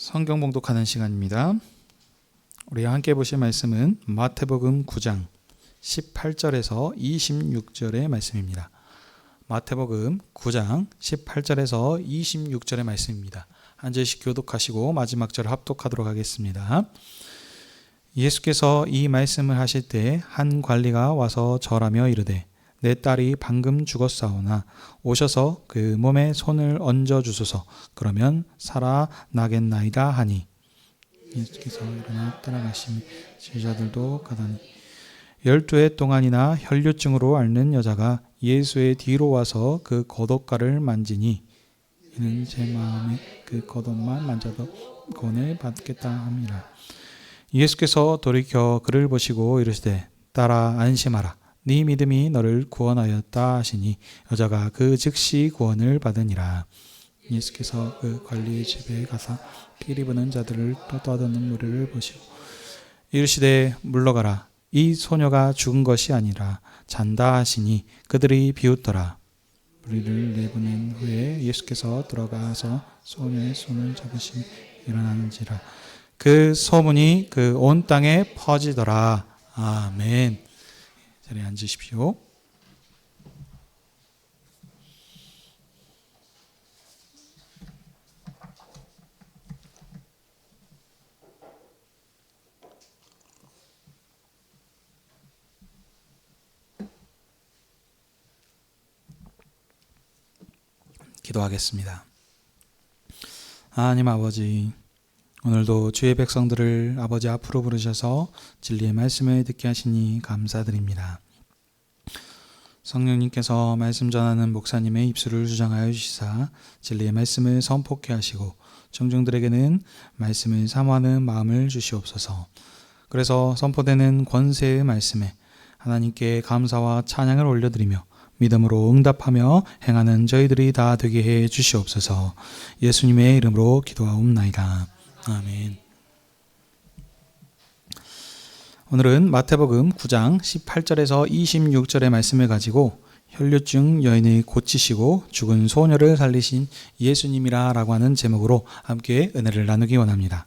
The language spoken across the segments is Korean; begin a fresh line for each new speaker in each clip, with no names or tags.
성경 봉독하는 시간입니다. 우리 함께 보실 말씀은 마태복음 9장 18절에서 26절의 말씀입니다. 마태복음 9장 18절에서 26절의 말씀입니다. 한 절씩 교독하시고 마지막 절 합독하도록 하겠습니다. 예수께서 이 말씀을 하실 때 한 관리가 와서 절하며 이르되 내 딸이 방금 죽었사오나 오셔서 그 몸에 손을 얹어 주소서. 그러면 살아나겠나이다 하니 예수께서 일어나 따라가시니 제자들도 가다니 12해 동안이나 혈류증으로 앓는 여자가 예수의 뒤로 와서 그 겉옷가를 만지니 이는 제 마음에 그 겉옷만 만져도 구원을 받겠다 함이라. 예수께서 돌이켜 그를 보시고 이르시되 딸아 안심하라. 네 믿음이 너를 구원하였다 하시니 여자가 그 즉시 구원을 받으니라. 예수께서 그 관리의 집에 가사 피리 부는 자들을 떠드는 무리를 보시고 이르시되 물러가라. 이 소녀가 죽은 것이 아니라 잔다 하시니 그들이 비웃더라. 무리를 내보낸 후에 예수께서 들어가서 소녀의 손을 잡으시니 일어나는지라. 그 소문이 그 온 땅에 퍼지더라. 아멘. 자리에 앉으십시오. 기도하겠습니다. 하나님 아버지, 오늘도 주의 백성들을 아버지 앞으로 부르셔서 진리의 말씀을 듣게 하시니 감사드립니다. 성령님께서 말씀 전하는 목사님의 입술을 주장하여 주시사 진리의 말씀을 선포케 하시고 청중들에게는 말씀을 사모하는 마음을 주시옵소서. 그래서 선포되는 권세의 말씀에 하나님께 감사와 찬양을 올려드리며 믿음으로 응답하며 행하는 저희들이 다 되게 해 주시옵소서. 예수님의 이름으로 기도하옵나이다. 아멘. 오늘은 마태복음 9장 18절에서 26절의 말씀을 가지고 혈류증 여인을 고치시고 죽은 소녀를 살리신 예수님이라 라고 하는 제목으로 함께 은혜를 나누기 원합니다.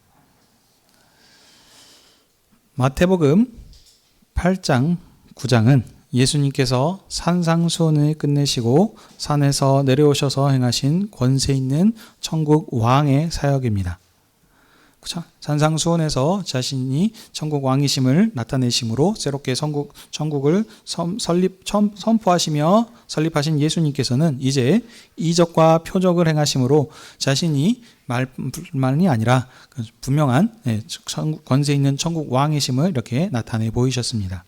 마태복음 8장 9장은 예수님께서 산상수훈을 끝내시고 산에서 내려오셔서 행하신 권세 있는 천국 왕의 사역입니다. 그렇죠? 산상수훈에서 자신이 천국 왕이심을 나타내심으로 새롭게 천국을 선포하시며 설립하신 예수님께서는 이제 이적과 표적을 행하심으로 자신이 말만이 아니라 분명한 권세 있는 천국 왕이심을 이렇게 나타내 보이셨습니다.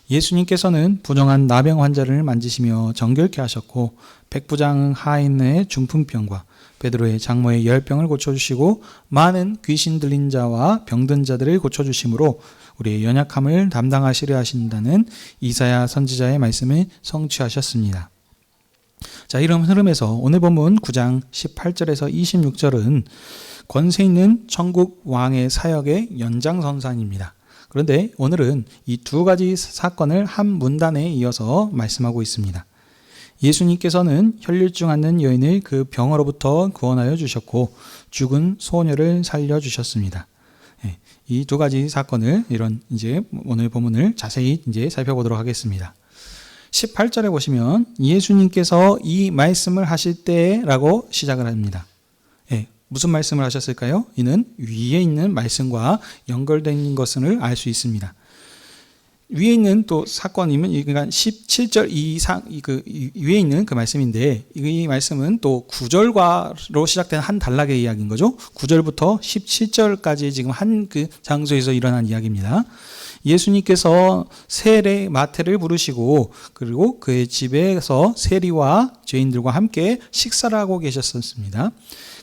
예수님께서는 부정한 나병 환자를 만지시며 정결케 하셨고 백부장 하인의 중풍병과 베드로의 장모의 열병을 고쳐주시고 많은 귀신 들린 자와 병든 자들을 고쳐주심으로 우리의 연약함을 담당하시려 하신다는 이사야 선지자의 말씀을 성취하셨습니다. 자, 이런 흐름에서 오늘 본문 9장 18절에서 26절은 권세 있는 천국 왕의 사역의 연장선상입니다. 그런데 오늘은 이 두 가지 사건을 한 문단에 이어서 말씀하고 있습니다. 예수님께서는 혈류증 앓는 여인을 그 병으로부터 구원하여 주셨고 죽은 소녀를 살려 주셨습니다. 이 두 가지 사건을 이제 오늘 본문을 자세히 이제 살펴보도록 하겠습니다. 18절에 보시면 예수님께서 이 말씀을 하실 때라고 시작을 합니다. 무슨 말씀을 하셨을까요? 이는 위에 있는 말씀과 연결된 것을 알 수 있습니다. 위에 있는 또 사건이면 그러니까 17절 이상 위에 있는 그 말씀인데 이 말씀은 또 9절과로 시작된 한 단락의 이야기인 거죠. 9절부터 17절까지 지금 한 그 장소에서 일어난 이야기입니다. 예수님께서 세례 마태를 부르시고 그리고 그의 집에서 세리와 죄인들과 함께 식사를 하고 계셨습니다.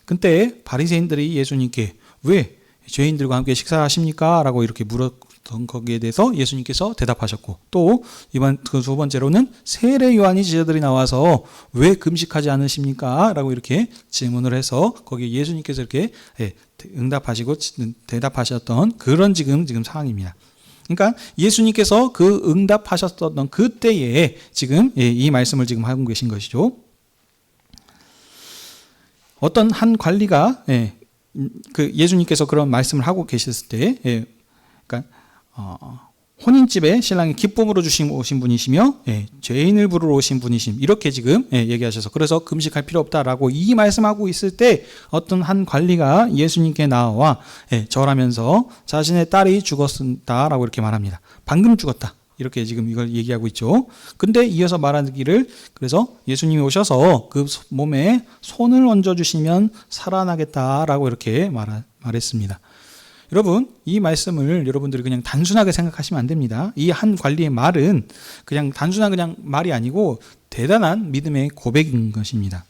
그때 바리새인들이 예수님께 왜 죄인들과 함께 식사하십니까? 라고 이렇게 물었던 거기에 대해서 예수님께서 대답하셨고 또 이번 그 두 번째로는 세례 요한이 제자들이 나와서 왜 금식하지 않으십니까? 라고 이렇게 질문을 해서 거기에 예수님께서 이렇게 응답하시고 대답하셨던 그런 지금 상황입니다. 그러니까 예수님께서 그 응답하셨던 그때에 지금 이 말씀을 지금 하고 계신 것이죠. 어떤 한 관리가 그 예수님께서 그런 말씀을 하고 계셨을 때, 예, 그러니까 혼인집에 신랑이 기쁨으로 오신 분이시며, 예, 죄인을 부르러 오신 분이심, 이렇게 지금 얘기하셔서, 그래서 금식할 필요 없다라고 이 말씀하고 있을 때 어떤 한 관리가 예수님께 나와 절하면서 자신의 딸이 죽었다라고 이렇게 말합니다. 방금 죽었다, 이렇게 지금 이걸 얘기하고 있죠. 근데 이어서 말하기를, 그래서 예수님이 오셔서 그 몸에 손을 얹어주시면 살아나겠다라고 이렇게 말했습니다. 여러분, 이 말씀을 여러분들이 그냥 단순하게 생각하시면 안 됩니다. 이 한 관리의 말은 그냥 단순한 그냥 말이 아니고 대단한 믿음의 고백인 것입니다.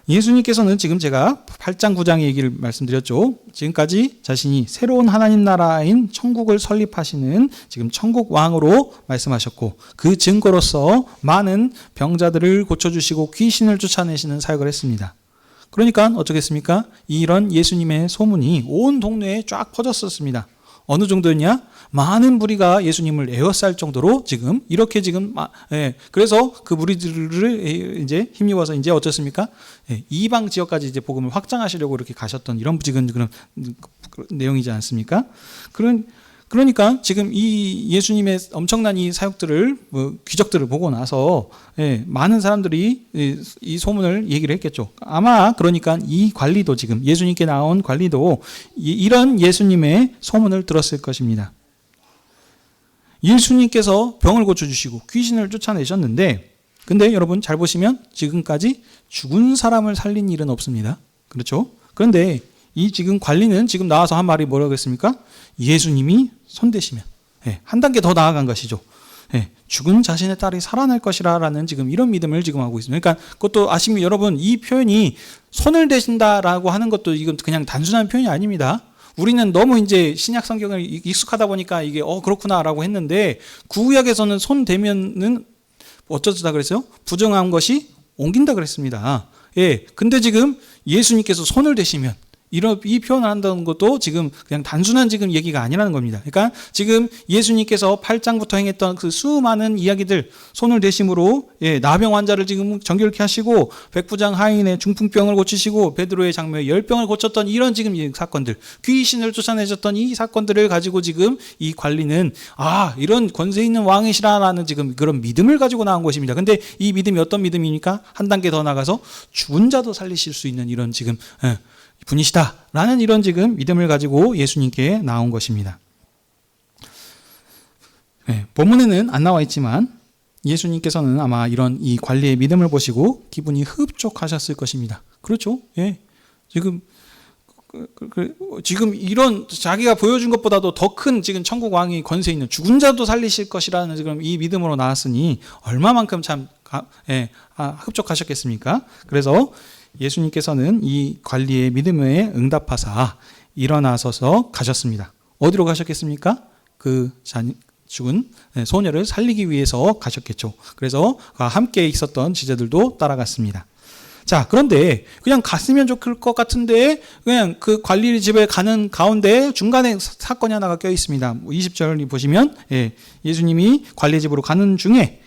예수님께서는 지금 제가 8장 9장의 얘기를 말씀드렸죠. 지금까지 자신이 새로운 하나님 나라인 천국을 설립하시는 지금 천국 왕으로 말씀하셨고, 그 증거로서 많은 병자들을 고쳐주시고 귀신을 쫓아내시는 사역을 했습니다. 그러니까 어쩌겠습니까? 이런 예수님의 소문이 온 동네에 쫙 퍼졌었습니다. 어느 정도였냐? 많은 무리가 예수님을 에워쌀 정도로 지금 이렇게 지금, 그래서 그 무리들을 이제 힘입어서 이제 어쩌습니까? 이방 지역까지 이제 복음을 확장하시려고 이렇게 가셨던 이런 지금 그런 내용이지 않습니까? 그러니까 지금 이 예수님의 엄청난 이 사역들을, 기적들을 보고 나서 많은 사람들이 이 소문을 얘기를 했겠죠. 아마 그러니까 이 관리도, 지금 예수님께 나온 관리도 이런 예수님의 소문을 들었을 것입니다. 예수님께서 병을 고쳐주시고 귀신을 쫓아내셨는데, 근데 여러분 잘 보시면 지금까지 죽은 사람을 살린 일은 없습니다. 그렇죠? 그런데 이 지금 관리는 지금 나와서 한 말이 뭐라고 했습니까? 예수님이 손대시면, 한 단계 더 나아간 것이죠. 죽은 자신의 딸이 살아날 것이라는 지금 이런 믿음을 지금 하고 있습니다. 그러니까 그것도 아시면 여러분, 이 표현이 손을 대신다라고 하는 것도 이건 그냥 단순한 표현이 아닙니다. 우리는 너무 이제 신약 성경을 익숙하다 보니까 이게 그렇구나라고 했는데, 구약에서는 손 대면은 어쩌다 그랬어요? 부정한 것이 옮긴다 그랬습니다. 근데 지금 예수님께서 손을 대시면, 이 표현을 한다는 것도 지금 그냥 단순한 지금 얘기가 아니라는 겁니다. 그러니까 지금 예수님께서 8장부터 행했던 그 수많은 이야기들, 손을 대심으로 나병 환자를 지금 정결케 하시고, 백부장 하인의 중풍병을 고치시고, 베드로의 장모의 열병을 고쳤던 이런 지금 사건들, 귀신을 쫓아내셨던 이 사건들을 가지고 지금 이 관리는 이런 권세 있는 왕이시라는 지금 그런 믿음을 가지고 나온 것입니다. 근데 이 믿음이 어떤 믿음입니까? 한 단계 더 나가서 죽은 자도 살리실 수 있는 이런 지금 분이시다라는 이런 지금 믿음을 가지고 예수님께 나온 것입니다. 본문에는 안 나와 있지만 예수님께서는 아마 이런 이 관리의 믿음을 보시고 기분이 흡족하셨을 것입니다. 그렇죠? 지금 이런 자기가 보여준 것보다도 더 큰 지금 천국 왕이 권세 있는, 죽은 자도 살리실 것이라는 지금 이 믿음으로 나왔으니 얼마만큼 참 흡족하셨겠습니까? 그래서 예수님께서는 이 관리의 믿음에 응답하사 일어나서서 가셨습니다. 어디로 가셨겠습니까? 그 죽은 소녀를 살리기 위해서 가셨겠죠. 그래서 함께 있었던 제자들도 따라갔습니다. 자, 그런데 그냥 갔으면 좋을 것 같은데 그냥 그 관리 집에 가는 가운데 중간에 사건이 하나가 껴 있습니다. 20절 보시면 예수님이 관리 집으로 가는 중에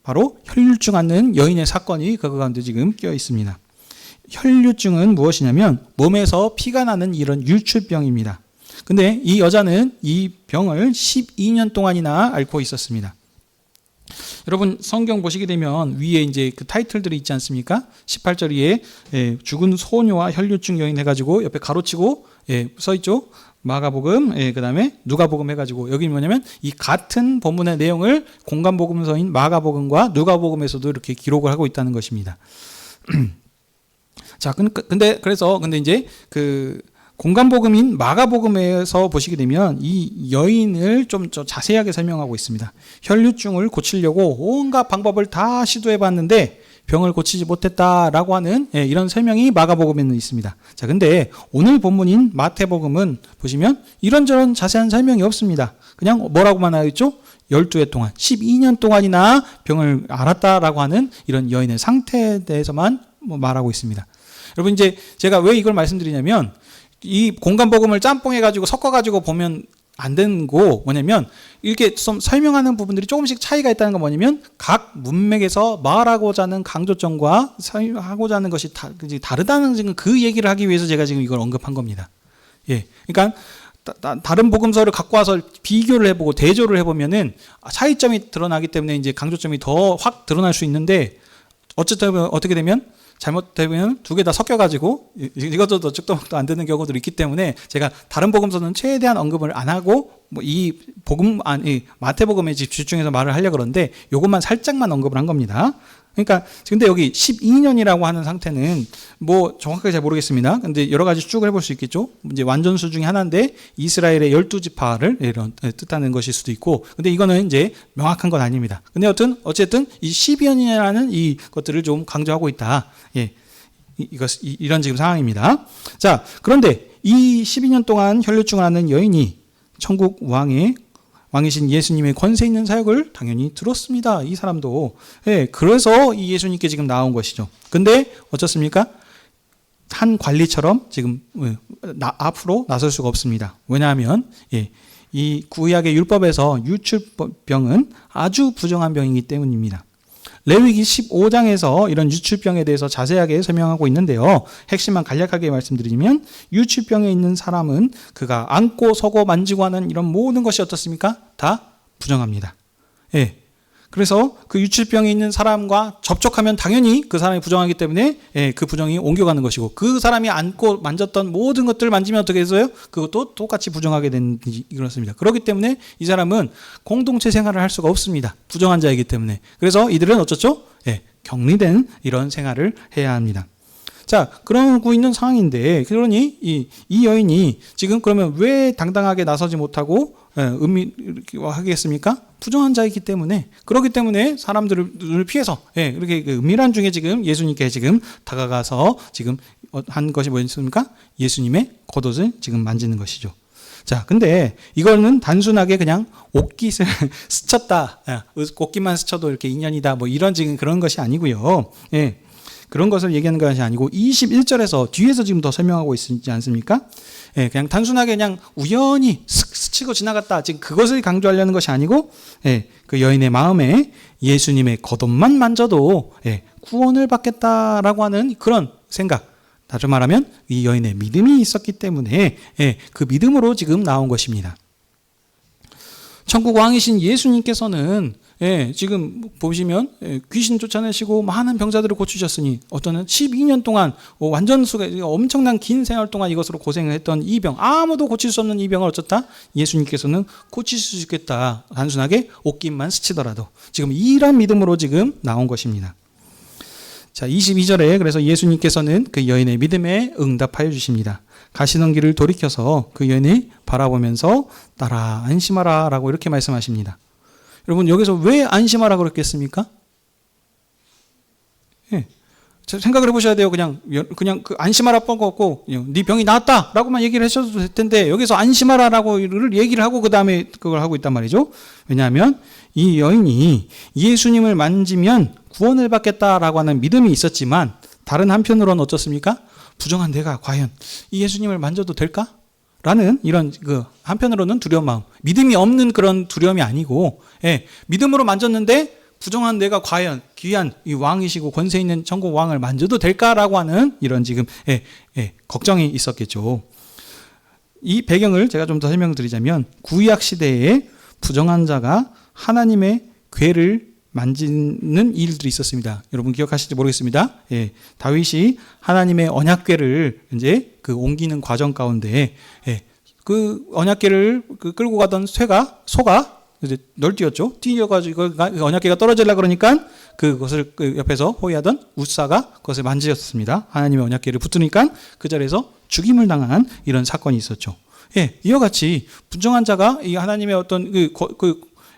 바로 혈류증 앓는 여인의 사건이 그 가운데 지금 끼어 있습니다. 혈류증은 무엇이냐면 몸에서 피가 나는 이런 유출병입니다. 근데 이 여자는 이 병을 12년 동안이나 앓고 있었습니다. 여러분 성경 보시게 되면 위에 이제 그 타이틀들이 있지 않습니까? 18절 위에 죽은 소녀와 혈류증 여인 해가지고 옆에 가로치고 써 있죠. 마가복음, 그 다음에 누가복음 해가지고, 여기 뭐냐면 이 같은 본문의 내용을 공간복음서인 마가복음과 누가복음에서도 이렇게 기록을 하고 있다는 것입니다. 자, 근데 이제 그 공간복음인 마가복음에서 보시게 되면 이 여인을 좀 자세하게 설명하고 있습니다. 혈류증을 고치려고 온갖 방법을 다 시도해 봤는데 병을 고치지 못했다라고 하는 이런 설명이 마가복음에는 있습니다. 자, 근데 오늘 본문인 마태복음은 보시면 이런저런 자세한 설명이 없습니다. 그냥 뭐라고만 하여 있죠? 12해 동안, 12년 동안이나 병을 앓았다라고 하는 이런 여인의 상태에 대해서만 말하고 있습니다. 여러분, 이제 제가 왜 이걸 말씀드리냐면, 이 공간복음을 짬뽕해가지고 섞어가지고 보면 안 되고 뭐냐면 이렇게 좀 설명하는 부분들이 조금씩 차이가 있다는 건 뭐냐면 각 문맥에서 말하고자 하는 강조점과 하고자 하는 것이 다르다는 지금 그 얘기를 하기 위해서 제가 지금 이걸 언급한 겁니다. 예, 그러니까 다른 복음서를 갖고 와서 비교를 해보고 대조를 해보면은 차이점이 드러나기 때문에 이제 강조점이 더 확 드러날 수 있는데 어쨌든 어떻게 되면 잘못되면 두 개 다 섞여가지고 이것도 적도 안 되는 경우도 있기 때문에 제가 다른 복음서는 최대한 언급을 안 하고 뭐 이 마태복음에 집중해서 말을 하려고 그러는데 요것만 살짝만 언급을 한 겁니다. 그러니까 근데 여기 12년이라고 하는 상태는 뭐 정확하게 잘 모르겠습니다. 근데 여러 가지 쭉 해볼 수 있겠죠. 이제 완전수 중에 하나인데 이스라엘의 12지파를 이런 뜻하는 것일 수도 있고, 근데 이거는 이제 명확한 건 아닙니다. 근데 어쨌든 이 12년이라는 이 것들을 좀 강조하고 있다. 예, 이런 지금 상황입니다. 자, 그런데 이 12년 동안 혈류증을 앓는 여인이 천국 왕이신 예수님의 권세 있는 사역을 당연히 들었습니다. 이 사람도. 예, 그래서 이 예수님께 지금 나온 것이죠. 근데 어쩌습니까? 한 관리처럼 지금 앞으로 나설 수가 없습니다. 왜냐하면 이 구약의 율법에서 유출병은 아주 부정한 병이기 때문입니다. 레위기 15장에서 이런 유출병에 대해서 자세하게 설명하고 있는데요. 핵심만 간략하게 말씀드리면 유출병에 있는 사람은 그가 앉고 서고 만지고 하는 이런 모든 것이 어떻습니까? 다 부정합니다. 예. 그래서 그 유출병에 있는 사람과 접촉하면 당연히 그 사람이 부정하기 때문에 그 부정이 옮겨가는 것이고, 그 사람이 앉고 만졌던 모든 것들을 만지면 어떻게 해서요? 그것도 똑같이 부정하게 되는 그렇습니다. 그렇기 때문에 이 사람은 공동체 생활을 할 수가 없습니다. 부정한 자이기 때문에. 그래서 이들은 어쩌죠? 격리된 이런 생활을 해야 합니다. 자, 그러고 있는 상황인데, 그러니 이 여인이 지금 그러면 왜 당당하게 나서지 못하고 하겠습니까? 부정한 자이기 때문에. 그렇기 때문에 사람들을 피해서 이렇게 은밀한 중에 지금 예수님께 지금 다가가서 지금 한 것이 뭐였습니까? 예수님의 겉옷을 지금 만지는 것이죠. 자, 근데 이거는 단순하게 그냥 옷깃을 스쳤다, 옷깃만 스쳐도 이렇게 인연이다, 뭐 이런 지금 그런 것이 아니고요. 그런 것을 얘기하는 것이 아니고 21절에서 뒤에서 지금 더 설명하고 있지 않습니까? 그냥 단순하게 그냥 우연히 스치고 지나갔다, 지금 그것을 강조하려는 것이 아니고 그 여인의 마음에 예수님의 겉옷만 만져도 구원을 받겠다라고 하는 그런 생각, 다시 말하면 이 여인의 믿음이 있었기 때문에 그 믿음으로 지금 나온 것입니다. 천국 왕이신 예수님께서는 지금 보시면 귀신 쫓아내시고 많은 병자들을 고치셨으니 어떤 12년 동안 완전 엄청난 긴 생활 동안 이것으로 고생을 했던 이 병, 아무도 고칠 수 없는 이 병을 어쩌다 예수님께서는 고칠 수 있겠다. 단순하게 옷깃만 스치더라도. 지금 이런 믿음으로 지금 나온 것입니다. 자, 22절에 그래서 예수님께서는 그 여인의 믿음에 응답하여 주십니다. 가시던 길을 돌이켜서 그 여인을 바라보면서 따라 안심하라 라고 이렇게 말씀하십니다. 여러분, 여기서 왜 안심하라고 그랬겠습니까? 생각을 해보셔야 돼요. 그냥 그 안심하라 뻔고 네 병이 나았다라고만 얘기를 하셔도 될 텐데, 여기서 안심하라라고 얘기를 하고 그 다음에 그걸 하고 있단 말이죠. 왜냐하면 이 여인이 예수님을 만지면 구원을 받겠다라고 하는 믿음이 있었지만, 다른 한편으로는 어떻습니까? 부정한 내가 과연 이 예수님을 만져도 될까? 라는 이런 한편으로는 두려운 마음, 믿음이 없는 그런 두려움이 아니고, 믿음으로 만졌는데 부정한 내가 과연 귀한 이 왕이시고 권세 있는 천국 왕을 만져도 될까라고 하는 이런 지금 걱정이 있었겠죠. 이 배경을 제가 좀 더 설명드리자면, 구약 시대에 부정한 자가 하나님의 궤를 만지는 일들이 있었습니다. 여러분 기억하실지 모르겠습니다. 다윗이 하나님의 언약궤를 이제 옮기는 과정 가운데 그 언약궤를 끌고 가던 소가 이제 널뛰었죠. 뛰어가지고 언약궤가 떨어지려고 그러니까 그것을 옆에서 호위하던 웃사가 그것을 만지셨습니다. 하나님의 언약궤를 붙으니까 그 자리에서 죽임을 당한 이런 사건이 있었죠. 이와 같이 부정한 자가 이 하나님의 어떤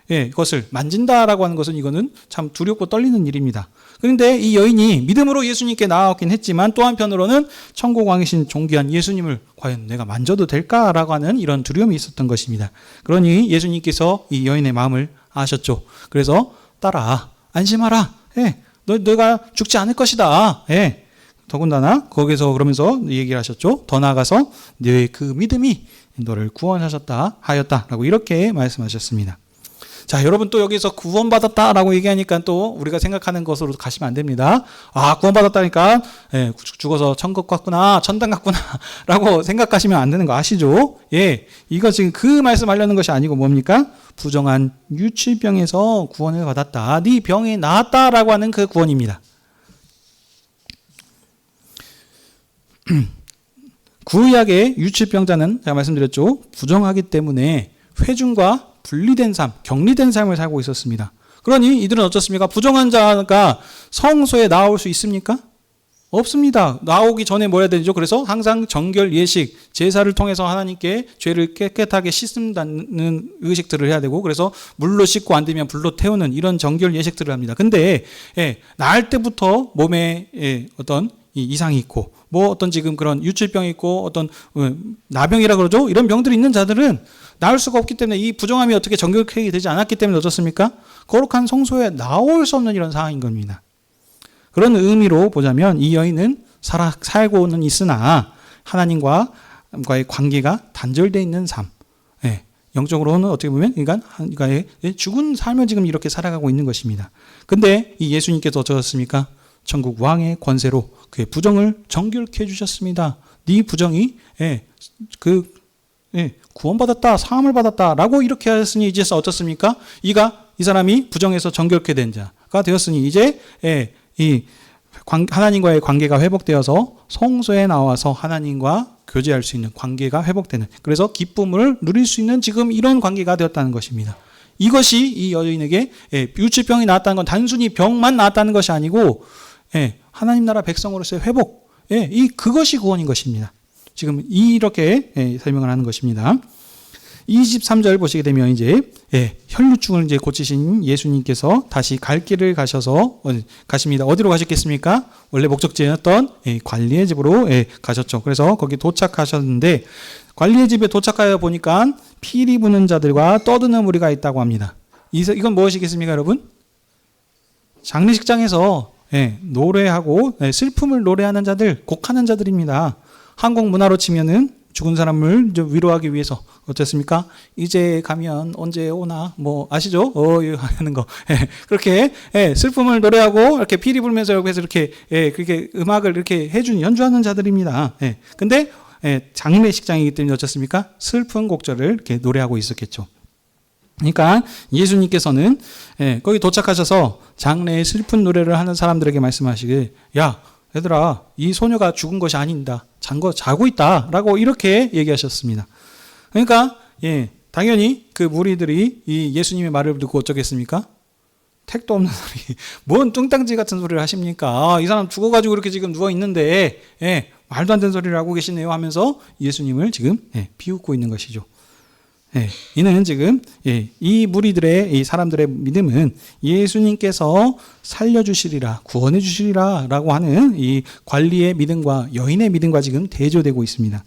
그것을 만진다라고 하는 것은 이거는 참 두렵고 떨리는 일입니다. 그런데 이 여인이 믿음으로 예수님께 나아왔긴 했지만, 또 한편으로는 천국 왕이신 존귀한 예수님을 과연 내가 만져도 될까라고 하는 이런 두려움이 있었던 것입니다. 그러니 예수님께서 이 여인의 마음을 아셨죠. 그래서 따라 안심하라. 너가 죽지 않을 것이다. 더군다나 거기서 그러면서 얘기를 하셨죠. 더 나아가서 너의 그 믿음이 너를 구원하셨다 하였다라고 이렇게 말씀하셨습니다. 자, 여러분 또 여기서 구원받았다라고 얘기하니까 또 우리가 생각하는 것으로 가시면 안 됩니다. 아, 구원받았다니까 죽어서 천국 갔구나, 천당 갔구나 라고 생각하시면 안 되는 거 아시죠? 예, 이거 지금 그 말씀하려는 것이 아니고 뭡니까? 부정한 유치병에서 구원을 받았다. 네 병이 나았다라고 하는 그 구원입니다. 구약의 유치병자는 제가 말씀드렸죠. 부정하기 때문에 회중과 분리된 삶, 격리된 삶을 살고 있었습니다. 그러니 이들은 어떻습니까? 부정한 자가 성소에 나올 수 있습니까? 없습니다. 나오기 전에 뭐 해야 되죠? 그래서 항상 정결 예식, 제사를 통해서 하나님께 죄를 깨끗하게 씻는다는 의식들을 해야 되고, 그래서 물로 씻고 안 되면 불로 태우는 이런 정결 예식들을 합니다. 근데 나을 때부터 몸에 어떤 이상이 있고, 뭐 어떤 지금 그런 유출병이 있고, 어떤 나병이라 그러죠? 이런 병들이 있는 자들은 나을 수가 없기 때문에, 이 부정함이 어떻게 정결케 되지 않았기 때문에 어떻습니까? 거룩한 성소에 나올 수 없는 이런 상황인 겁니다. 그런 의미로 보자면 이 여인은 살고는 있으나 하나님과의 관계가 단절되어 있는 삶, 영적으로는 어떻게 보면 인간의 죽은 삶을 지금 이렇게 살아가고 있는 것입니다. 근데 이 예수님께서 어쩌셨습니까? 천국 왕의 권세로 그의 부정을 정결케 해주셨습니다. 네 부정이 구원받았다, 사함을 받았다라고 이렇게 하였으니 이제 어떻습니까? 이 사람이 부정에서 정결케 된 자가 되었으니 이제 이 하나님과의 관계가 회복되어서 성소에 나와서 하나님과 교제할 수 있는 관계가 회복되는, 그래서 기쁨을 누릴 수 있는 지금 이런 관계가 되었다는 것입니다. 이것이 이 여인에게 유치병이 나았다는 건 단순히 병만 나았다는 것이 아니고 하나님 나라 백성으로서의 회복, 그것이 구원인 것입니다. 지금 이렇게 설명을 하는 것입니다. 23절 보시게 되면 이제 혈루증을 이제 고치신 예수님께서 다시 갈 길을 가십니다. 어디로 가셨겠습니까? 원래 목적지였던 관리의 집으로 가셨죠. 그래서 거기 도착하셨는데, 관리의 집에 도착하여 보니까 피리 부는 자들과 떠드는 무리가 있다고 합니다. 이건 무엇이겠습니까, 여러분? 장례식장에서 노래하고 슬픔을 노래하는 자들, 곡하는 자들입니다. 한국 문화로 치면은 죽은 사람을 위로하기 위해서 어떻습니까? 이제 가면 언제 오나 뭐 아시죠? 하는 거. 그렇게 슬픔을 노래하고 이렇게 피리 불면서 옆에서 이렇게 그렇게 음악을 이렇게 연주하는 자들입니다. 근데 장례식장이기 때문에 어떻습니까? 슬픈 곡절을 이렇게 노래하고 있었겠죠. 그러니까 예수님께서는 거기 도착하셔서 장례의 슬픈 노래를 하는 사람들에게 말씀하시길, 야, 얘들아, 이 소녀가 죽은 것이 아닙니다. 자고 있다라고 이렇게 얘기하셨습니다. 그러니까 당연히 그 무리들이 이 예수님의 말을 듣고 어쩌겠습니까? 택도 없는 소리, 뭔 뚱땅지 같은 소리를 하십니까? 이 사람 죽어가지고 이렇게 지금 누워 있는데 말도 안 되는 소리를 하고 계시네요 하면서 예수님을 지금 비웃고 있는 것이죠. 이는 지금 이 무리들의, 이 사람들의 믿음은 예수님께서 살려주시리라, 구원해 주시리라 라고 하는 이 관리의 믿음과 여인의 믿음과 지금 대조되고 있습니다.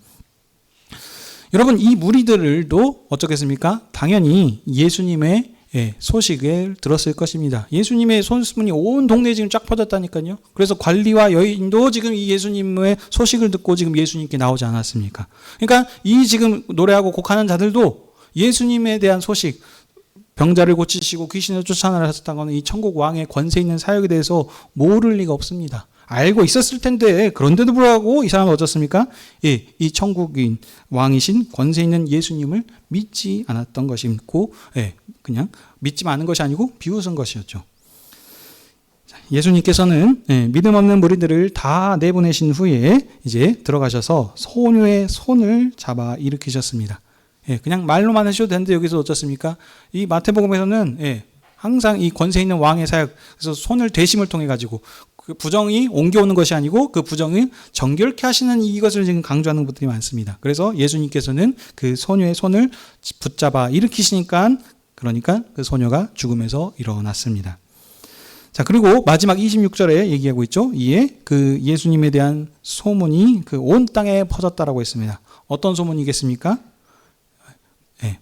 여러분, 이 무리들도 어쩌겠습니까? 당연히 예수님의 소식을 들었을 것입니다. 예수님의 소문이 온 동네에 지금 쫙 퍼졌다니까요. 그래서 관리와 여인도 지금 이 예수님의 소식을 듣고 지금 예수님께 나오지 않았습니까? 그러니까 이 지금 노래하고 곡하는 자들도 예수님에 대한 소식, 병자를 고치시고 귀신을 쫓아내셨다는 것은 이 천국 왕의 권세 있는 사역에 대해서 모를 리가 없습니다. 알고 있었을 텐데, 그런데도 불구하고 이 사람은 어떻습니까? 이 천국인 왕이신 권세 있는 예수님을 믿지 않았던 것이고, 그냥 믿지 않은 것이 아니고 비웃은 것이었죠. 예수님께서는 믿음 없는 무리들을 다 내보내신 후에 이제 들어가셔서 소녀의 손을 잡아 일으키셨습니다. 그냥 말로만 하셔도 되는데 여기서 어쩌습니까? 이 마태복음에서는 항상 이 권세 있는 왕의 사역, 그래서 손을 대심을 통해 가지고 그 부정이 옮겨오는 것이 아니고 그 부정을 정결케 하시는 이것을 지금 강조하는 것들이 많습니다. 그래서 예수님께서는 그 소녀의 손을 붙잡아 일으키시니까, 그러니까 그 소녀가 죽음에서 일어났습니다. 자, 그리고 마지막 26절에 얘기하고 있죠. 이에 그 예수님에 대한 소문이 그 온 땅에 퍼졌다라고 했습니다. 어떤 소문이겠습니까?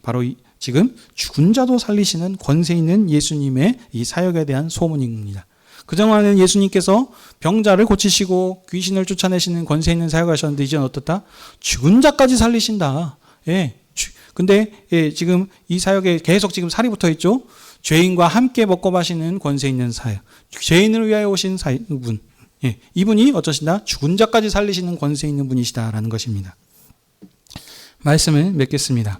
바로 지금 죽은 자도 살리시는 권세 있는 예수님의 이 사역에 대한 소문입니다. 그동안은 예수님께서 병자를 고치시고 귀신을 쫓아내시는 권세 있는 사역하셨는데 이제는 어떻다? 죽은 자까지 살리신다. 예. 근데 예, 지금 이 사역에 계속 지금 살이 붙어 있죠. 죄인과 함께 먹고 마시는 권세 있는 사역. 죄인을 위하여 오신 분. 예. 이분이 어쩌신다? 죽은 자까지 살리시는 권세 있는 분이시다라는 것입니다. 말씀을 맺겠습니다.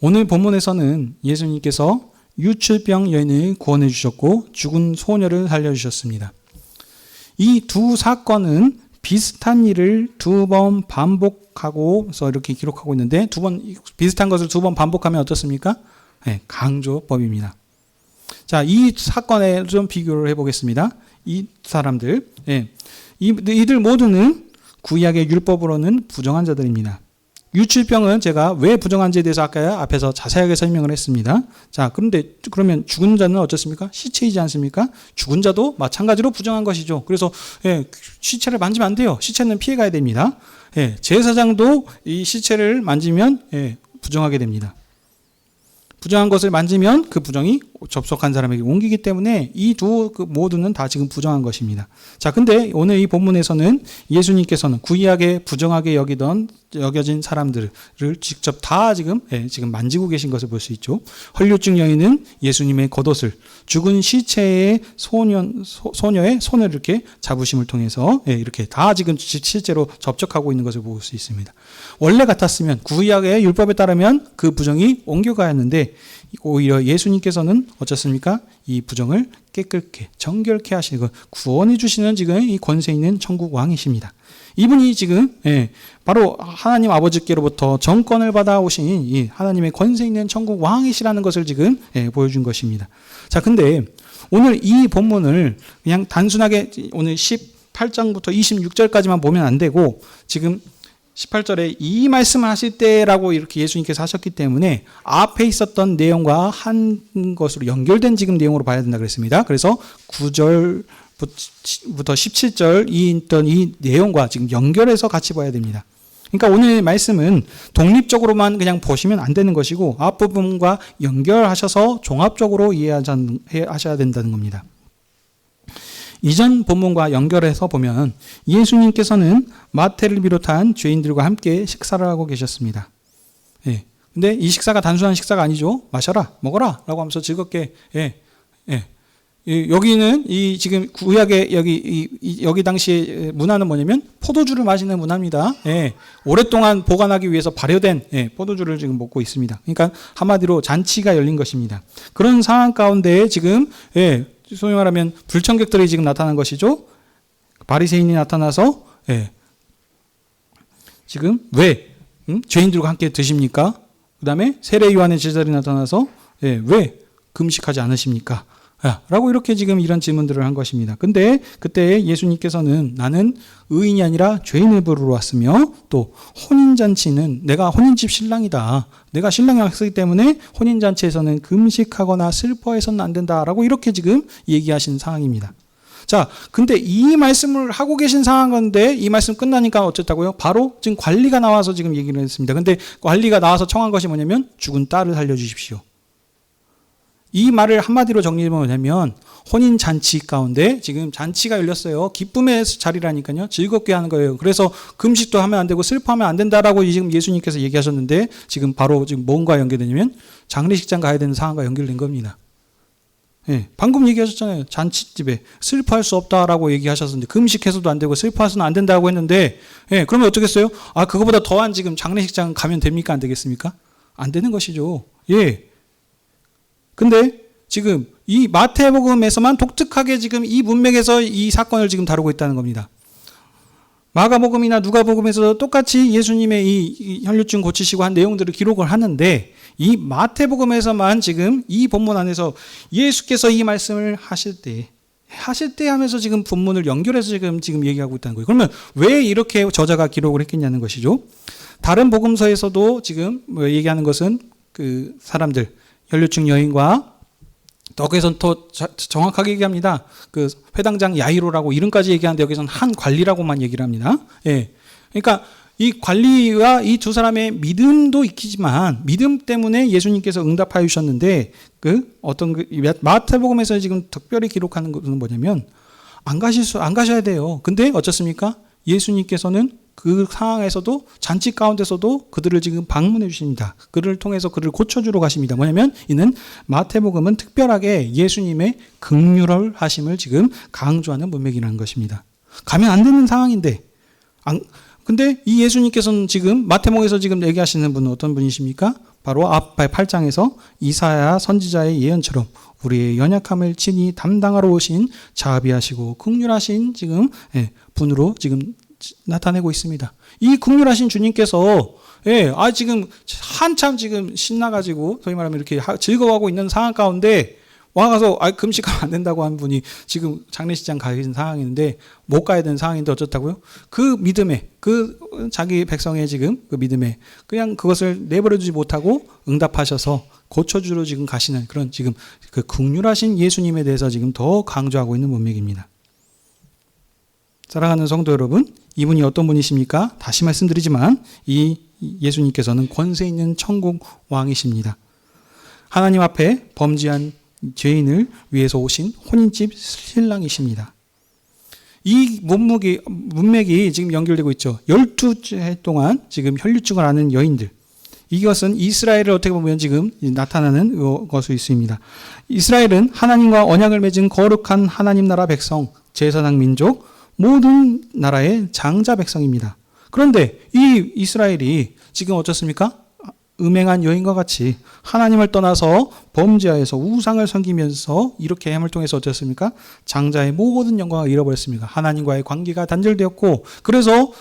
오늘 본문에서는 예수님께서 유출병 여인을 구원해 주셨고 죽은 소녀를 살려주셨습니다. 이 두 사건은 비슷한 일을 두 번 반복하고서 이렇게 기록하고 있는데 비슷한 것을 두 번 반복하면 어떻습니까? 네, 강조법입니다. 자, 이 사건에 좀 비교를 해보겠습니다. 이 사람들, 이들 모두는 구약의 율법으로는 부정한 자들입니다. 유출병은 제가 왜 부정한지에 대해서 아까 앞에서 자세하게 설명을 했습니다. 자, 그러면 죽은 자는 어떻습니까? 시체이지 않습니까? 죽은 자도 마찬가지로 부정한 것이죠. 그래서 시체를 만지면 안 돼요. 시체는 피해가야 됩니다. 제사장도 이 시체를 만지면 부정하게 됩니다. 부정한 것을 만지면 그 부정이 접속한 사람에게 옮기기 때문에 이 두 모두는 다 지금 부정한 것입니다. 자, 근데 오늘 이 본문에서는 예수님께서는 구약에 부정하게 여겨진 사람들을 직접 다 지금 만지고 계신 것을 볼 수 있죠. 헐류증 여인은 예수님의 겉옷을, 죽은 시체의 소녀의 손을 이렇게 잡으심을 통해서 이렇게 다 지금 실제로 접촉하고 있는 것을 볼 수 있습니다. 원래 같았으면 구약의 율법에 따르면 그 부정이 옮겨가야 하는데 오히려 예수님께서는 어쩌습니까? 이 부정을 깨끗게 정결케 하시고 구원해 주시는 지금 이 권세 있는 천국 왕이십니다. 이분이 지금 바로 하나님 아버지께로부터 정권을 받아오신 이 하나님의 권세 있는 천국 왕이시라는 것을 지금 보여준 것입니다. 자, 근데 오늘 이 본문을 그냥 단순하게 오늘 18장부터 26절까지만 보면 안 되고 지금 18절에 이 말씀을 하실 때라고 이렇게 예수님께서 하셨기 때문에 앞에 있었던 내용과 한 것으로 연결된 지금 내용으로 봐야 된다 그랬습니다. 그래서 9절부터 17절 이 내용과 지금 연결해서 같이 봐야 됩니다. 그러니까 오늘 말씀은 독립적으로만 그냥 보시면 안 되는 것이고 앞부분과 연결하셔서 종합적으로 이해하셔야 된다는 겁니다. 이전 본문과 연결해서 보면 예수님께서는 마태를 비롯한 죄인들과 함께 식사를 하고 계셨습니다. 근데 이 식사가 단순한 식사가 아니죠. 마셔라, 먹어라 라고 하면서 즐겁게 여기는 이 지금 구약의 여기 당시의 문화는 뭐냐면 포도주를 마시는 문화입니다. 오랫동안 보관하기 위해서 발효된 포도주를 지금 먹고 있습니다. 그러니까 한마디로 잔치가 열린 것입니다. 그런 상황 가운데 지금 소위 말하면 불청객들이 지금 나타난 것이죠. 바리새인이 나타나서 지금 왜 죄인들과 함께 드십니까? 그 다음에 세례 요한의 제자들이 나타나서 왜 금식하지 않으십니까? 라고 이렇게 지금 이런 질문들을 한 것입니다. 근데 그때 예수님께서는 나는 의인이 아니라 죄인을 부르러 왔으며 또 혼인잔치는 내가 혼인집 신랑이다. 내가 신랑이 왔기 때문에 혼인잔치에서는 금식하거나 슬퍼해서는 안 된다라고 이렇게 지금 얘기하신 상황입니다. 자, 근데 이 말씀을 하고 계신 상황인데 이 말씀 끝나니까 어쨌다고요? 바로 지금 관리가 나와서 지금 얘기를 했습니다. 근데 관리가 나와서 청한 것이 뭐냐면 죽은 딸을 살려주십시오. 이 말을 한마디로 정리하면 뭐냐면 혼인 잔치 가운데 지금 잔치가 열렸어요. 기쁨의 자리라니까요. 즐겁게 하는 거예요. 그래서 금식도 하면 안 되고 슬퍼하면 안 된다라고 지금 예수님께서 얘기하셨는데 지금 바로 지금 뭔가 연결되냐면 장례식장 가야 되는 상황과 연결된 겁니다. 방금 얘기하셨잖아요. 잔치집에 슬퍼할 수 없다라고 얘기하셨는데 금식해서도 안 되고 슬퍼해서는 안 된다고 했는데 그러면 어떻겠어요? 그거보다 더한 지금 장례식장 가면 됩니까? 안 되겠습니까? 안 되는 것이죠. 근데 지금 이 마태복음에서만 독특하게 지금 이 문맥에서 이 사건을 지금 다루고 있다는 겁니다. 마가복음이나 누가복음에서 똑같이 예수님의 이 혈류증 고치시고 한 내용들을 기록을 하는데 이 마태복음에서만 지금 이 본문 안에서 예수께서 이 말씀을 하실 때 하면서 지금 본문을 연결해서 지금 얘기하고 있다는 거예요. 그러면 왜 이렇게 저자가 기록을 했겠냐는 것이죠. 다른 복음서에서도 지금 얘기하는 것은 그 사람들 혈류증 여인과 여기서는 더 정확하게 얘기합니다. 그 회당장 야이로라고 이름까지 얘기하는데 여기서는 한 관리라고만 얘기를 합니다. 그러니까 이 관리와 이 두 사람의 믿음도 있지만 믿음 때문에 예수님께서 응답하여 주셨는데 마태복음에서 지금 특별히 기록하는 것은 뭐냐면 안 가셔야 돼요. 근데 어쩌습니까? 예수님께서는 그 상황에서도 잔치 가운데서도 그들을 지금 방문해 주십니다. 그들을 통해서 그들을 고쳐주러 가십니다. 뭐냐면 이는 마태복음은 특별하게 예수님의 긍휼을 하심을 지금 강조하는 문맥이라는 것입니다. 가면 안 되는 상황인데 근데 이 예수님께서는 지금 마태복음에서 지금 얘기하시는 분은 어떤 분이십니까? 바로 앞 8장에서 이사야 선지자의 예언처럼 우리의 연약함을 친히 담당하러 오신 자비하시고 긍휼하신 지금 분으로 지금 나타내고 있습니다. 이 긍휼하신 주님께서 지금 한참 지금 신나가지고 소위 말하면 이렇게 즐거워하고 있는 상황 가운데 와가서 금식하면 안 된다고 한 분이 지금 장례식장 가 계신 상황인데 못 가야 되는 상황인데 어쩌다고요? 그 믿음에 자기 백성의 지금 그 믿음에 그냥 그것을 내버려두지 못하고 응답하셔서 고쳐주러 지금 가시는 그런 지금 그 긍휼하신 예수님에 대해서 지금 더 강조하고 있는 문맥입니다. 사랑하는 성도 여러분, 이분이 어떤 분이십니까? 다시 말씀드리지만 이 예수님께서는 권세 있는 천국 왕이십니다. 하나님 앞에 범죄한 죄인을 위해서 오신 혼인집 신랑이십니다. 이 문맥이 지금 연결되고 있죠. 12해 동안 지금 혈류증을 앓는 여인들. 이것은 이스라엘을 어떻게 보면 지금 나타나는 것이 있습니다. 이스라엘은 하나님과 언약을 맺은 거룩한 하나님 나라 백성, 제사장 민족, 모든 나라의 장자 백성입니다. 그런데 이 이스라엘이 지금 어떻습니까? 음행한 여인과 같이 하나님을 떠나서 범죄하여서 우상을 섬기면서 이렇게 함을 통해서 어떻습니까? 장자의 모든 영광을 잃어버렸습니다. 하나님과의 관계가 단절되었고 그래서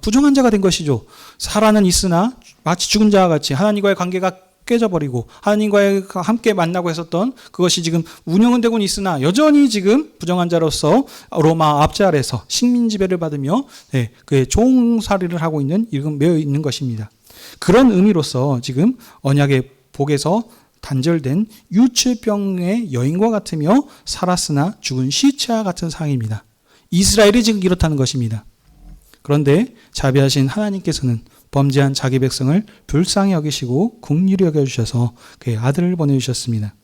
부정한 자가 된 것이죠. 살아는 있으나 마치 죽은 자와 같이 하나님과의 관계가 깨져버리고 하나님과 함께 만나고 했었던 그것이 지금 운영은 되고는 있으나 여전히 지금 부정한 자로서 로마 압제 아래서 식민 지배를 받으며 그의 종살이를 하고 있는 이런 매여 있는 것입니다. 그런 의미로서 지금 언약의 복에서 단절된 유치병의 여인과 같으며 살았으나 죽은 시체와 같은 상황입니다. 이스라엘이 지금 이렇다는 것입니다. 그런데 자비하신 하나님께서는 범죄한 자기 백성을 불쌍히 여기시고 긍휼히 여겨주셔서 그의 아들을 보내주셨습니다.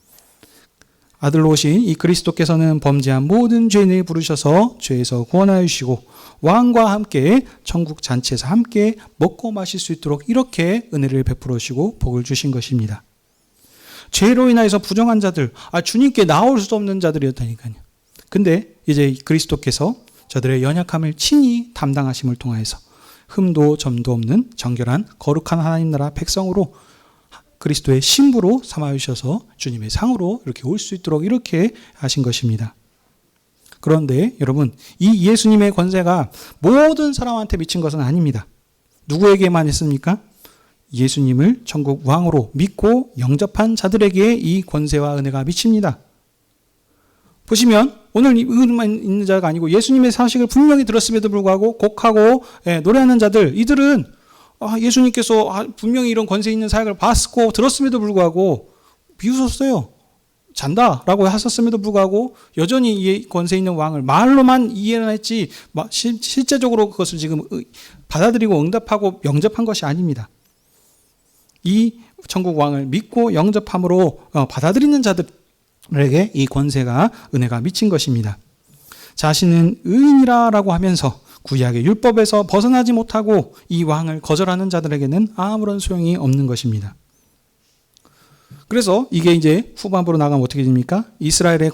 아들로 오신 이 그리스도께서는 범죄한 모든 죄인을 부르셔서 죄에서 구원하여 주시고 왕과 함께 천국 잔치에서 함께 먹고 마실 수 있도록 이렇게 은혜를 베풀어 주시고 복을 주신 것입니다. 죄로 인하여서 부정한 자들, 주님께 나올 수 없는 자들이었다니까요. 근데 이제 그리스도께서 저들의 연약함을 친히 담당하심을 통하여서 흠도 점도 없는 정결한 거룩한 하나님 나라 백성으로 그리스도의 신부로 삼아주셔서 주님의 상으로 이렇게 올 수 있도록 이렇게 하신 것입니다. 그런데 여러분, 이 예수님의 권세가 모든 사람한테 미친 것은 아닙니다. 누구에게만 있습니까? 예수님을 천국 왕으로 믿고 영접한 자들에게 이 권세와 은혜가 미칩니다. 보시면 오늘 의만 있는 자가 아니고 예수님의 사식을 분명히 들었음에도 불구하고 곡하고 노래하는 자들, 이들은 예수님께서 분명히 이런 권세 있는 사역을 봤고 들었음에도 불구하고 비웃었어요. 잔다라고 하셨음에도 불구하고 여전히 이 권세 있는 왕을 말로만 이해는 했지 실제적으로 그것을 지금 받아들이고 응답하고 영접한 것이 아닙니다. 이 천국 왕을 믿고 영접함으로 받아들이는 자들에게 이 권세가 은혜가 미친 것입니다. 자신은 의인이라고 하면서 구약의 율법에서 벗어나지 못하고 이 왕을 거절하는 자들에게는 아무런 소용이 없는 것입니다. 그래서 이게 이제 후반부로 나가면 어떻게 됩니까? 이스라엘의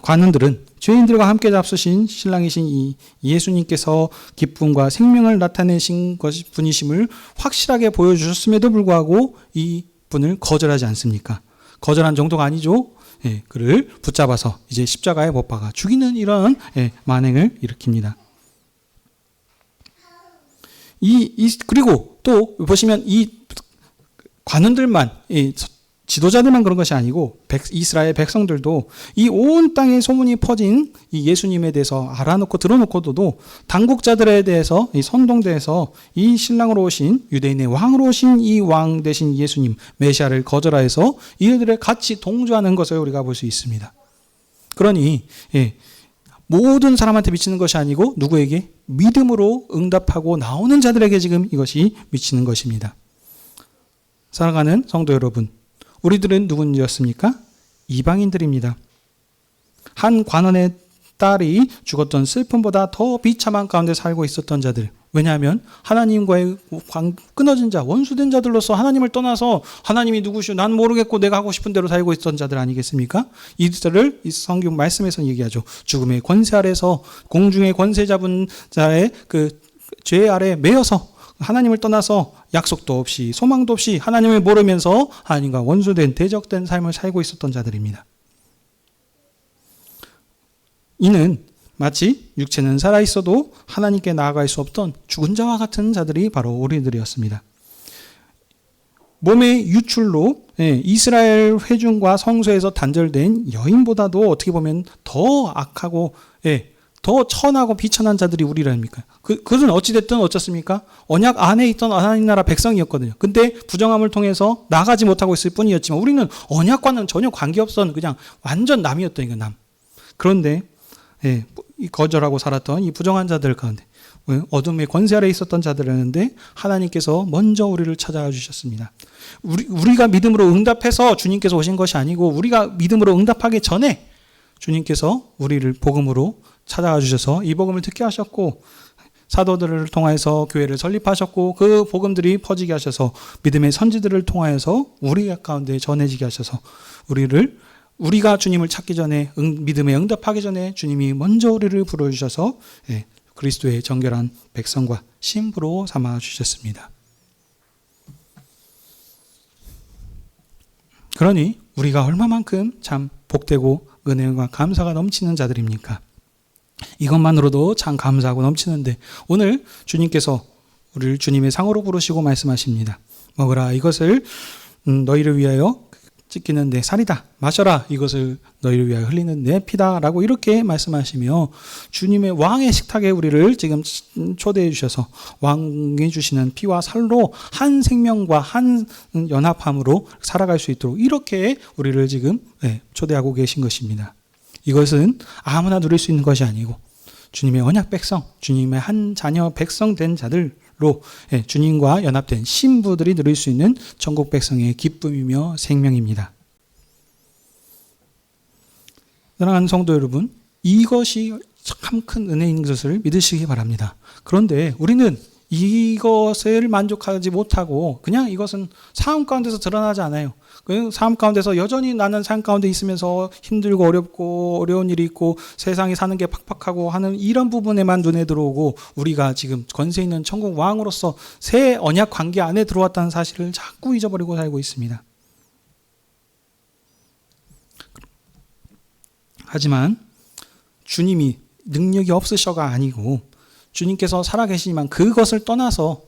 관원들은 죄인들과 함께 잡수신 신랑이신 이 예수님께서 기쁨과 생명을 나타내신 분이심을 확실하게 보여주셨음에도 불구하고 이 분을 거절하지 않습니까? 거절한 정도가 아니죠. 그를 붙잡아서 이제 십자가에 못 박아 죽이는 이런 만행을 일으킵니다. 그리고 또 보시면 이 관원들만, 지도자들만 그런 것이 아니고 이스라엘 백성들도 이 온 땅에 소문이 퍼진 이 예수님에 대해서 알아놓고 들어놓고도 당국자들에 대해서 이 선동대에서 이 신랑으로 오신 유대인의 왕으로 오신 이 왕 대신 예수님 메시아를 거절하여서 이들을 같이 동조하는 것을 우리가 볼 수 있습니다. 그러니 모든 사람한테 미치는 것이 아니고 누구에게? 믿음으로 응답하고 나오는 자들에게 지금 이것이 미치는 것입니다. 사랑하는 성도 여러분, 우리들은 누군지였습니까? 이방인들입니다. 한 관원의 딸이 죽었던 슬픔보다 더 비참한 가운데 살고 있었던 자들. 왜냐하면 하나님과의 끊어진 자, 원수된 자들로서 하나님을 떠나서 하나님이 누구시오? 난 모르겠고 내가 하고 싶은 대로 살고 있던 자들 아니겠습니까? 이들을 이 성경 말씀에서 얘기하죠. 죽음의 권세 아래서 공중의 권세 잡은 자의 그 죄 아래 매여서 하나님을 떠나서 약속도 없이 소망도 없이 하나님을 모르면서 하나님과 원수된 대적된 삶을 살고 있었던 자들입니다. 이는 마치 육체는 살아있어도 하나님께 나아갈 수 없던 죽은 자와 같은 자들이 바로 우리들이었습니다. 몸의 유출로 이스라엘 회중과 성소에서 단절된 여인보다도 어떻게 보면 더 악하고 더 천하고 비천한 자들이 우리라니까. 그것은 어찌됐든 어쩌습니까? 언약 안에 있던 하나님 나라 백성이었거든요. 근데 부정함을 통해서 나가지 못하고 있을 뿐이었지만 우리는 언약과는 전혀 관계없던 그냥 완전 남이었던 남. 그런데 거절하고 살았던 이 부정한 자들 가운데 어둠의 권세 아래 있었던 자들이었는데 하나님께서 먼저 우리를 찾아와 주셨습니다. 우리가 믿음으로 응답해서 주님께서 오신 것이 아니고 우리가 믿음으로 응답하기 전에 주님께서 우리를 복음으로 찾아와 주셔서 이 복음을 듣게 하셨고 사도들을 통하여서 교회를 설립하셨고 그 복음들이 퍼지게 하셔서 믿음의 선지들을 통하여서 우리 가운데 전해지게 하셔서 우리가 주님을 찾기 전에 믿음에 응답하기 전에 주님이 먼저 우리를 불러주셔서 그리스도의 정결한 백성과 신부로 삼아주셨습니다. 그러니 우리가 얼마만큼 참 복되고 은혜와 감사가 넘치는 자들입니까? 이것만으로도 참 감사하고 넘치는데 오늘 주님께서 우리를 주님의 상으로 부르시고 말씀하십니다. 먹으라 이것을 너희를 위하여 찢기는 내 살이다. 마셔라 이것을 너희를 위하여 흘리는 내 피다 라고 이렇게 말씀하시며 주님의 왕의 식탁에 우리를 지금 초대해 주셔서 왕이 주시는 피와 살로 한 생명과 한 연합함으로 살아갈 수 있도록 이렇게 우리를 지금 초대하고 계신 것입니다. 이것은 아무나 누릴 수 있는 것이 아니고 주님의 언약 백성, 주님의 한 자녀 백성 된 자들로 주님과 연합된 신부들이 누릴 수 있는 천국 백성의 기쁨이며 생명입니다. 사랑하는 성도 여러분, 이것이 참 큰 은혜인 것을 믿으시기 바랍니다. 그런데 우리는 이것을 만족하지 못하고 그냥 이것은 삶 가운데서 드러나지 않아요. 그 삶 가운데서 여전히 나는 삶 가운데 있으면서 힘들고 어렵고 어려운 일이 있고 세상에 사는 게 팍팍하고 하는 이런 부분에만 눈에 들어오고 우리가 지금 권세 있는 천국 왕으로서 새 언약 관계 안에 들어왔다는 사실을 자꾸 잊어버리고 살고 있습니다. 하지만 주님이 능력이 없으셔가 아니고 주님께서 살아계시지만 그것을 떠나서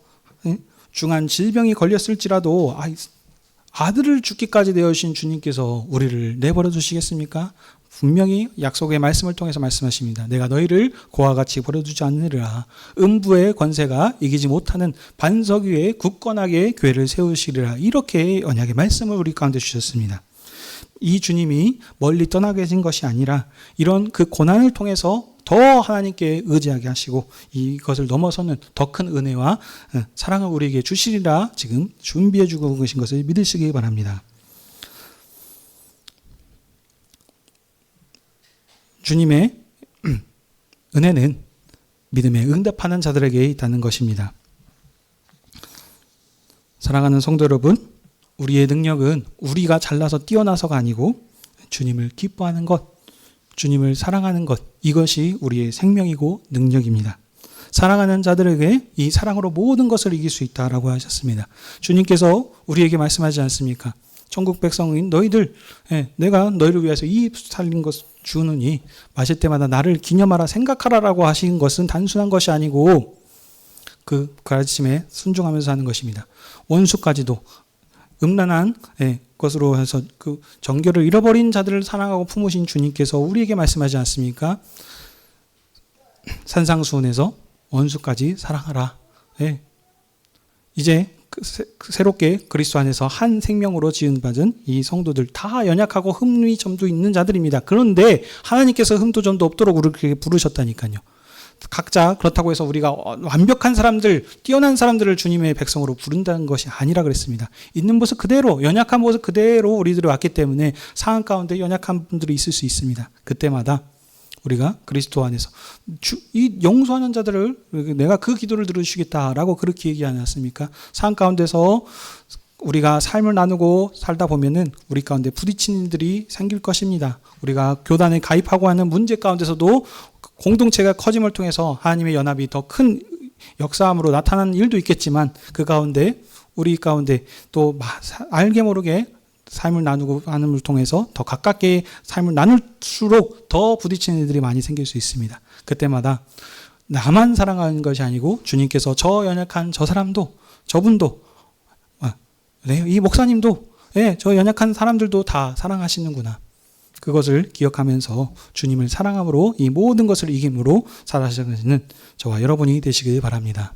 중한 질병이 걸렸을지라도 아들을 죽기까지 내어주신 주님께서 우리를 내버려 두시겠습니까? 분명히 약속의 말씀을 통해서 말씀하십니다. 내가 너희를 고와 같이 버려두지 않으리라. 음부의 권세가 이기지 못하는 반석 위에 굳건하게 교회를 세우시리라. 이렇게 언약의 말씀을 우리 가운데 주셨습니다. 이 주님이 멀리 떠나 계신 것이 아니라 이런 그 고난을 통해서 더 하나님께 의지하게 하시고 이것을 넘어서는 더 큰 은혜와 사랑을 우리에게 주시리라 지금 준비해 주고 계신 것을 믿으시기 바랍니다. 주님의 은혜는 믿음에 응답하는 자들에게 있다는 것입니다. 사랑하는 성도 여러분, 우리의 능력은 우리가 잘나서 뛰어나서가 아니고 주님을 기뻐하는 것, 주님을 사랑하는 것, 이것이 우리의 생명이고 능력입니다. 사랑하는 자들에게 이 사랑으로 모든 것을 이길 수 있다라고 하셨습니다. 주님께서 우리에게 말씀하지 않습니까? 천국 백성인 너희들, 내가 너희를 위해서 이 살린 것 주느니 마실 때마다 나를 기념하라 생각하라라고 하신 것은 단순한 것이 아니고 그 가르침에 순종하면서 하는 것입니다. 원수까지도 음란한 것으로 해서 그 정결을 잃어버린 자들을 사랑하고 품으신 주님께서 우리에게 말씀하지 않습니까? 산상수훈에서 원수까지 사랑하라. 이제 새롭게 그리스도 안에서 한 생명으로 지은받은 이 성도들 다 연약하고 흠이 점도 있는 자들입니다. 그런데 하나님께서 흠도 점도 없도록 우리를 부르셨다니까요. 각자 그렇다고 해서 우리가 완벽한 사람들, 뛰어난 사람들을 주님의 백성으로 부른다는 것이 아니라 그랬습니다. 있는 모습 그대로, 연약한 모습 그대로 우리들이 왔기 때문에 상황 가운데 연약한 분들이 있을 수 있습니다. 그때마다 우리가 그리스도 안에서 이 용서하는 자들을 내가 그 기도를 들어주시겠다라고 그렇게 얘기하지 않습니까? 상황 가운데서 우리가 삶을 나누고 살다 보면은 우리 가운데 부딪히는 일들이 생길 것입니다. 우리가 교단에 가입하고 하는 문제 가운데서도 공동체가 커짐을 통해서 하나님의 연합이 더 큰 역사함으로 나타나는 일도 있겠지만 그 가운데 우리 가운데 또 알게 모르게 삶을 나누고 하는 걸 통해서 더 가깝게 삶을 나눌수록 더 부딪히는 일들이 많이 생길 수 있습니다. 그때마다 나만 사랑하는 것이 아니고 주님께서 저 연약한 저 사람도 저분도 이 목사님도 저 연약한 사람들도 다 사랑하시는구나. 그것을 기억하면서 주님을 사랑함으로 이 모든 것을 이김으로 살아가시는 저와 여러분이 되시길 바랍니다.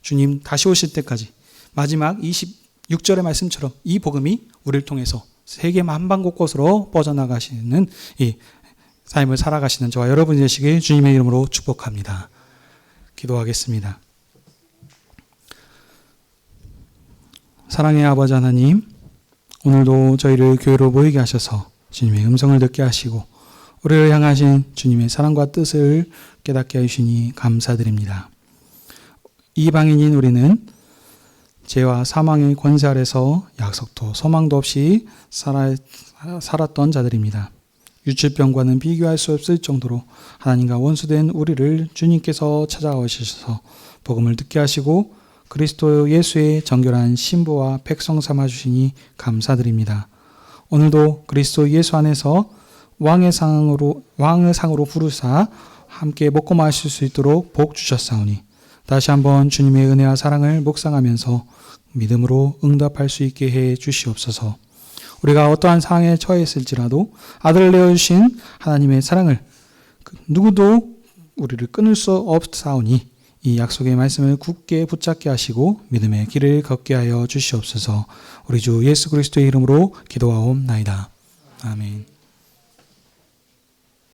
주님 다시 오실 때까지 마지막 26절의 말씀처럼 이 복음이 우리를 통해서 세계 만방 곳곳으로 뻗어나가시는 이 삶을 살아가시는 저와 여러분이 되시길 주님의 이름으로 축복합니다. 기도하겠습니다. 사랑의 아버지 하나님, 오늘도 저희를 교회로 모이게 하셔서 주님의 음성을 듣게 하시고 우리를 향하신 주님의 사랑과 뜻을 깨닫게 해주시니 감사드립니다. 이방인인 우리는 죄와 사망의 권세 아래서 약속도 소망도 없이 살았던 자들입니다. 유치병과는 비교할 수 없을 정도로 하나님과 원수된 우리를 주님께서 찾아오셔서 복음을 듣게 하시고 그리스도 예수의 정결한 신부와 백성 삼아주시니 감사드립니다. 오늘도 그리스도 예수 안에서 왕의 상으로 부르사 함께 먹고 마실 수 있도록 복 주셨사오니 다시 한번 주님의 은혜와 사랑을 묵상하면서 믿음으로 응답할 수 있게 해 주시옵소서. 우리가 어떠한 상황에 처했을지라도 아들을 내어주신 하나님의 사랑을 누구도 우리를 끊을 수 없사오니 이 약속의 말씀을 굳게 붙잡게 하시고 믿음의 길을 걷게 하여 주시옵소서. 우리 주 예수 그리스도의 이름으로 기도하옵나이다. 아멘.